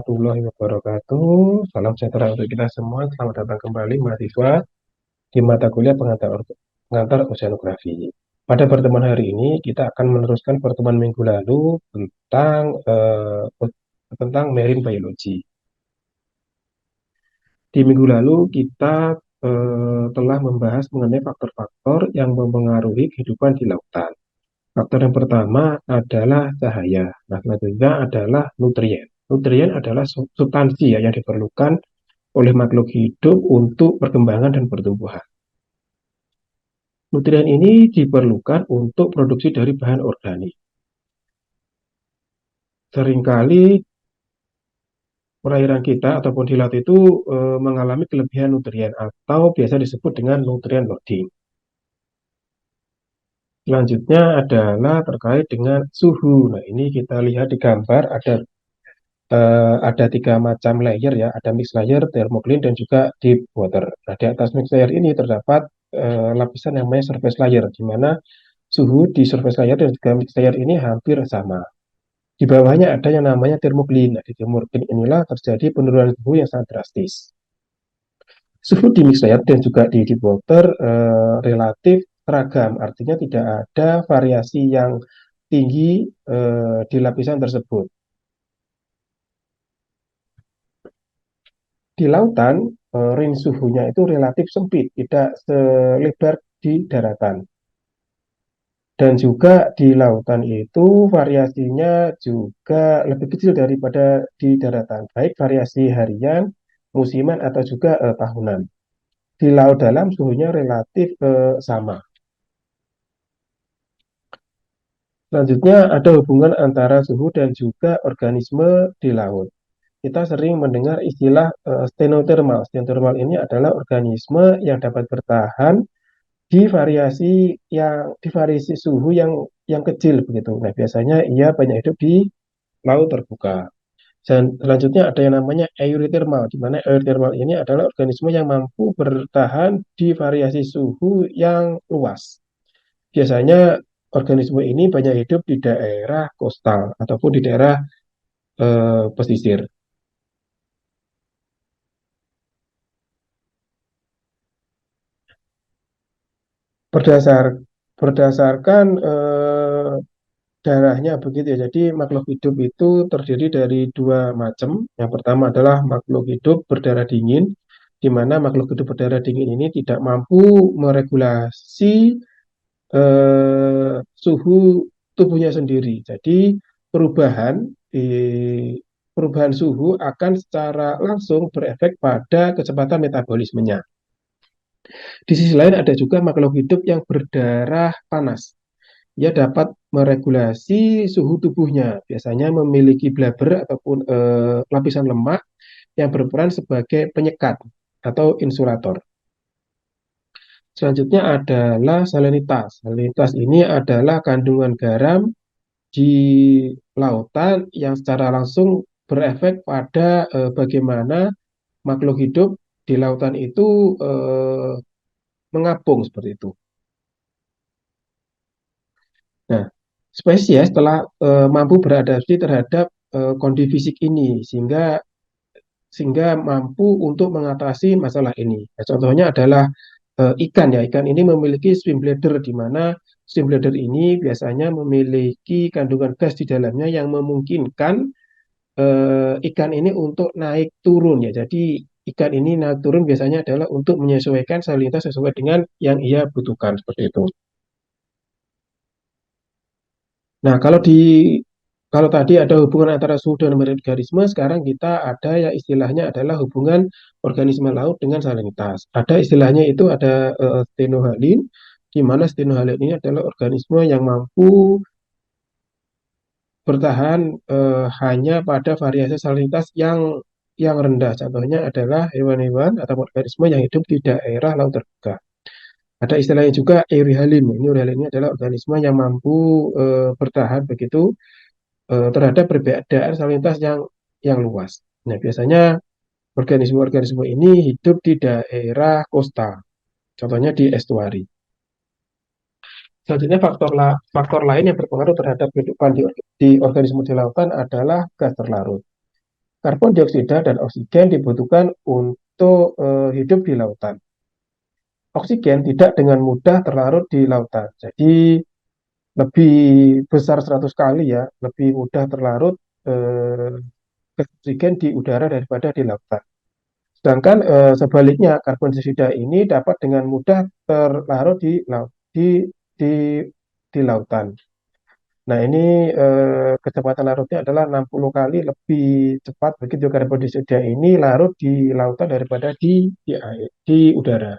warahmatullahi wabarakatuh. Salam sejahtera untuk kita semua. Selamat datang kembali mahasiswa di mata kuliah pengantar oceanografi. Pada pertemuan hari ini kita akan meneruskan pertemuan minggu lalu tentang marine biology. Di minggu lalu kita telah membahas mengenai faktor-faktor yang mempengaruhi kehidupan di lautan. Faktor yang pertama adalah cahaya. Nah, selanjutnya adalah nutrien. Nutrien adalah substansi ya, yang diperlukan oleh makhluk hidup untuk perkembangan dan pertumbuhan. Nutrien ini diperlukan untuk produksi dari bahan organik. Seringkali perairan kita ataupun di laut itu mengalami kelebihan nutrien atau biasa disebut dengan nutrien loading. Selanjutnya adalah terkait dengan suhu. Nah, ini kita lihat di gambar ada 3 macam layer ya, ada mixed layer, thermocline, dan juga deep water. Nah, di atas mixed layer ini terdapat lapisan yang namanya surface layer, di mana suhu di surface layer dan juga mixed layer ini hampir sama. Di bawahnya ada yang namanya thermocline. Nah, di thermocline inilah terjadi penurunan suhu yang sangat drastis. Suhu di mixed layer dan juga di deep water relatif seragam, artinya tidak ada variasi yang tinggi di lapisan tersebut. Di lautan, range suhunya itu relatif sempit, tidak selebar di daratan. Dan juga di lautan itu variasinya juga lebih kecil daripada di daratan, baik variasi harian, musiman, atau juga tahunan. Di laut dalam suhunya relatif sama. Selanjutnya ada hubungan antara suhu dan juga organisme di laut. Kita sering mendengar istilah stenothermal. Stenothermal ini adalah organisme yang dapat bertahan di variasi suhu yang kecil begitu. Nah, biasanya ia banyak hidup di laut terbuka. Dan selanjutnya ada yang namanya euthermal, di mana euthermal ini adalah organisme yang mampu bertahan di variasi suhu yang luas. Biasanya organisme ini banyak hidup di daerah kostal ataupun di daerah pesisir. Berdasar berdasarkan darahnya begitu ya. Jadi makhluk hidup itu terdiri dari 2 macam. Yang pertama adalah makhluk hidup berdarah dingin, di mana makhluk hidup berdarah dingin ini tidak mampu meregulasi suhu tubuhnya sendiri. Jadi perubahan di perubahan suhu akan secara langsung berefek pada kecepatan metabolismenya. Di sisi lain ada juga makhluk hidup yang berdarah panas. Ia dapat meregulasi suhu tubuhnya. Biasanya memiliki blubber ataupun lapisan lemak yang berperan sebagai penyekat atau insulator. Selanjutnya adalah salinitas. Salinitas ini adalah kandungan garam di lautan yang secara langsung berefek pada bagaimana makhluk hidup di lautan itu mengapung seperti itu. Nah, spesies telah mampu beradaptasi terhadap kondisi fisik ini sehingga mampu untuk mengatasi masalah ini. Nah, contohnya adalah ikan ya. Ikan ini memiliki swim bladder, di mana swim bladder ini biasanya memiliki kandungan gas di dalamnya yang memungkinkan ikan ini untuk naik turun ya. Jadi ikan ini naik turun biasanya adalah untuk menyesuaikan salinitas sesuai dengan yang ia butuhkan seperti itu. Nah, kalau tadi ada hubungan antara suhu dan organisme, sekarang kita ada ya istilahnya adalah hubungan organisme laut dengan salinitas. Ada istilahnya itu ada stenohalin, di mana stenohalin ini adalah organisme yang mampu bertahan hanya pada variasi salinitas yang rendah. Contohnya adalah hewan-hewan atau organisme yang hidup di daerah laut terbuka. Ada istilahnya juga euryhalin. Ini euryhalin ini adalah organisme yang mampu bertahan begitu terhadap perbedaan salinitas yang luas. Nah, biasanya organisme-organisme ini hidup di daerah kostal, contohnya di estuari. Selanjutnya faktor lain yang berpengaruh terhadap kehidupan di organisme di lautan adalah gas terlarut. Karbon dioksida dan oksigen dibutuhkan untuk hidup di lautan. Oksigen tidak dengan mudah terlarut di lautan. Jadi lebih besar 100 kali ya, lebih mudah terlarut eh, oksigen di udara daripada di lautan. Sedangkan sebaliknya karbon dioksida ini dapat dengan mudah terlarut di di lautan. Nah, ini kecepatan larutnya adalah 60 kali lebih cepat begitu karbon dioksida ini larut di lautan daripada di air, di udara.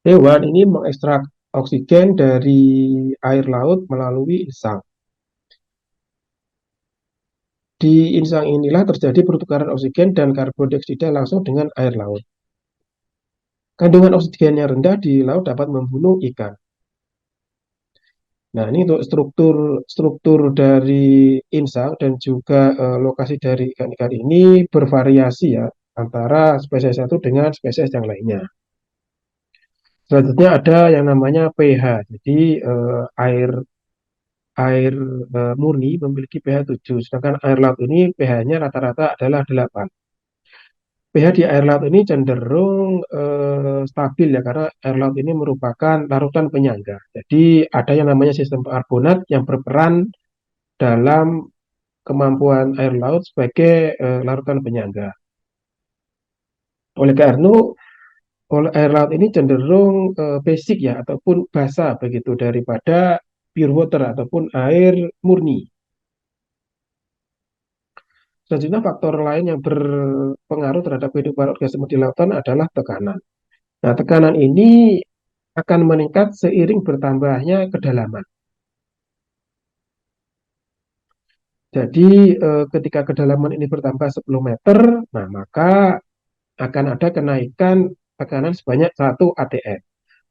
Hewan ini mengekstrak oksigen dari air laut melalui insang. Di insang inilah terjadi pertukaran oksigen dan karbon dioksida langsung dengan air laut. Kandungan oksigen yang rendah di laut dapat membunuh ikan. Nah, ini untuk struktur struktur dari insang dan juga lokasi dari ikan-ikan ini bervariasi ya antara spesies satu dengan spesies yang lainnya. Selanjutnya ada yang namanya pH. Jadi air air murni memiliki pH 7, sedangkan air laut ini pH-nya rata-rata adalah 8. pH di air laut ini cenderung stabil ya karena air laut ini merupakan larutan penyangga. Jadi ada yang namanya sistem karbonat yang berperan dalam kemampuan air laut sebagai larutan penyangga. Oleh karena air laut ini cenderung basic ya ataupun basa begitu daripada pure water ataupun air murni. Selanjutnya faktor lain yang berpengaruh terhadap kehidupan organisme di lautan adalah tekanan. Nah, tekanan ini akan meningkat seiring bertambahnya kedalaman. Jadi ketika kedalaman ini bertambah 10 meter, nah maka akan ada kenaikan tekanan sebanyak 1 atm.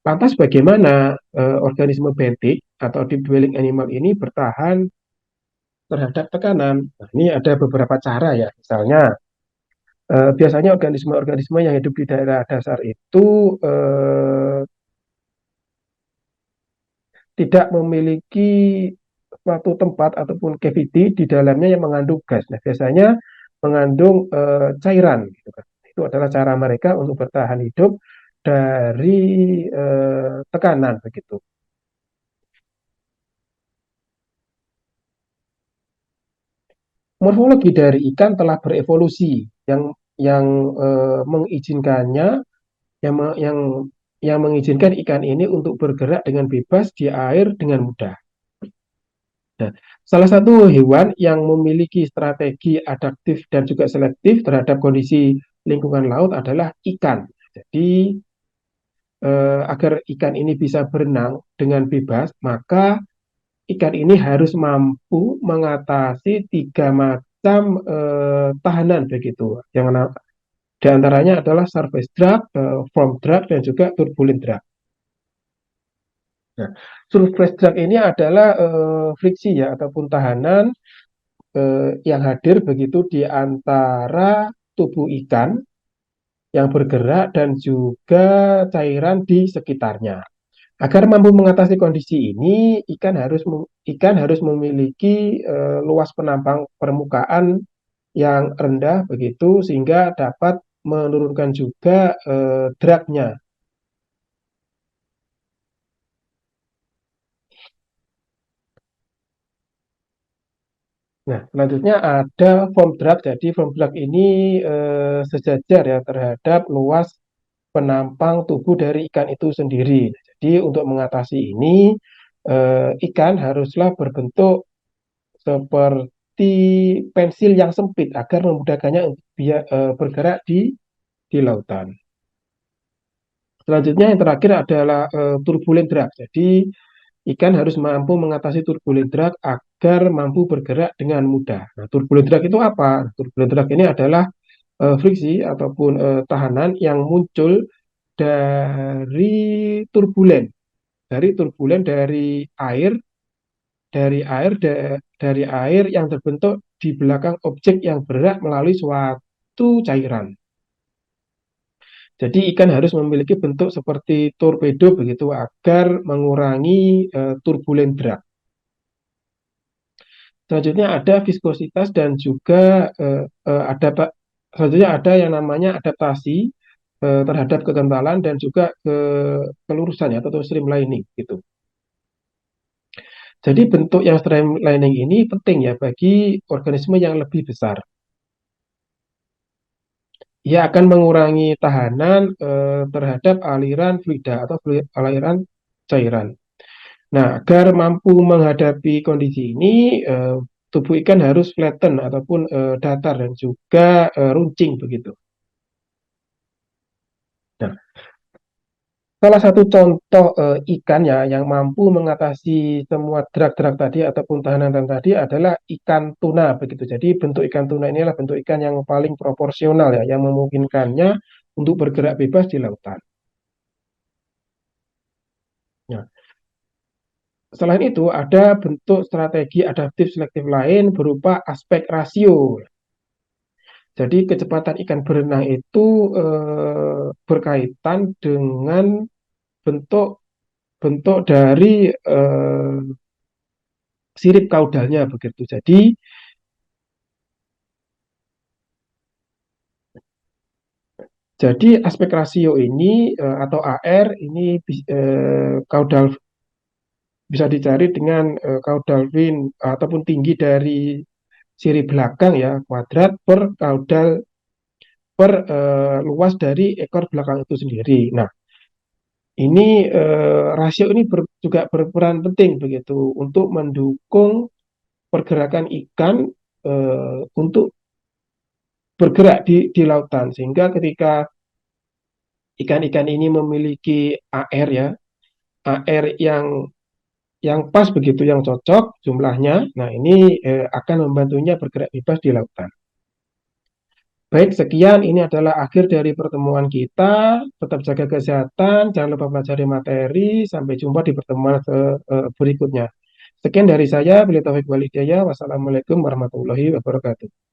Lantas bagaimana organisme bentik atau deep dwelling animal ini bertahan terhadap tekanan? Nah, ini ada beberapa cara ya. Misalnya, biasanya organisme-organisme yang hidup di daerah dasar itu tidak memiliki suatu tempat ataupun cavity di dalamnya yang mengandung gas. Nah, biasanya mengandung cairan. Gitu kan. Itu adalah cara mereka untuk bertahan hidup dari tekanan begitu. Morfologi dari ikan telah berevolusi yang mengizinkannya yang yang mengizinkan ikan ini untuk bergerak dengan bebas di air dengan mudah. Nah, salah satu hewan yang memiliki strategi adaptif dan juga selektif terhadap kondisi lingkungan laut adalah ikan. Jadi, agar ikan ini bisa berenang dengan bebas, maka ikan ini harus mampu mengatasi 3 macam tahanan begitu. Yang di antaranya adalah surface drag, form drag, dan juga turbulent drag. Nah, surface drag ini adalah friksi ya ataupun tahanan yang hadir begitu di antara tubuh ikan yang bergerak dan juga cairan di sekitarnya. Agar mampu mengatasi kondisi ini, ikan harus memiliki luas penampang permukaan yang rendah begitu sehingga dapat menurunkan juga dragnya. Nah, selanjutnya ada foam drag. Jadi foam drag ini sejajar ya terhadap luas penampang tubuh dari ikan itu sendiri. Jadi untuk mengatasi ini, ikan haruslah berbentuk seperti pensil yang sempit agar memudahkannya untuk bergerak di lautan. Selanjutnya yang terakhir adalah turbulent drag. Jadi ikan harus mampu mengatasi turbulent drag agar mampu bergerak dengan mudah. Nah, turbulent drag itu apa? Turbulent drag ini adalah friksi ataupun tahanan yang muncul dari turbulen, dari air yang terbentuk di belakang objek yang bergerak melalui suatu cairan. Jadi ikan harus memiliki bentuk seperti torpedo begitu agar mengurangi turbulent drag. Selanjutnya ada viskositas dan juga ada selanjutnya ada yang namanya adaptasi terhadap kekentalan dan juga kelurusan ya atau streamlining gitu. Jadi bentuk yang streamlining ini penting ya bagi organisme yang lebih besar. Ia akan mengurangi tahanan terhadap aliran fluida atau aliran cairan. Nah, agar mampu menghadapi kondisi ini, tubuh ikan harus flatten ataupun datar dan juga runcing begitu. Nah, salah satu contoh ikan ya yang mampu mengatasi semua drag-drag tadi ataupun tahanan tadi adalah ikan tuna begitu. Jadi bentuk ikan tuna ini adalah bentuk ikan yang paling proporsional ya, yang memungkinkannya untuk bergerak bebas di lautan. Nah, selain itu ada bentuk strategi adaptif selektif lain berupa aspek rasio. Jadi kecepatan ikan berenang itu berkaitan dengan bentuk bentuk dari sirip kaudalnya begitu. Jadi aspek rasio ini atau AR ini kaudal bisa dicari dengan kaudal fin ataupun tinggi dari sirip belakang ya kuadrat per kaudal per luas dari ekor belakang itu sendiri. Nah, ini rasio ini juga berperan penting begitu untuk mendukung pergerakan ikan untuk bergerak di lautan sehingga ketika ikan-ikan ini memiliki AR ya, AR yang pas begitu, yang cocok jumlahnya. Nah, ini akan membantunya bergerak bebas di lautan. Baik, sekian. Ini adalah akhir dari pertemuan kita. Tetap jaga kesehatan, jangan lupa pelajari materi. Sampai jumpa di pertemuan berikutnya. Sekian dari saya, Bila Taufik Walidaya. Wassalamualaikum warahmatullahi wabarakatuh.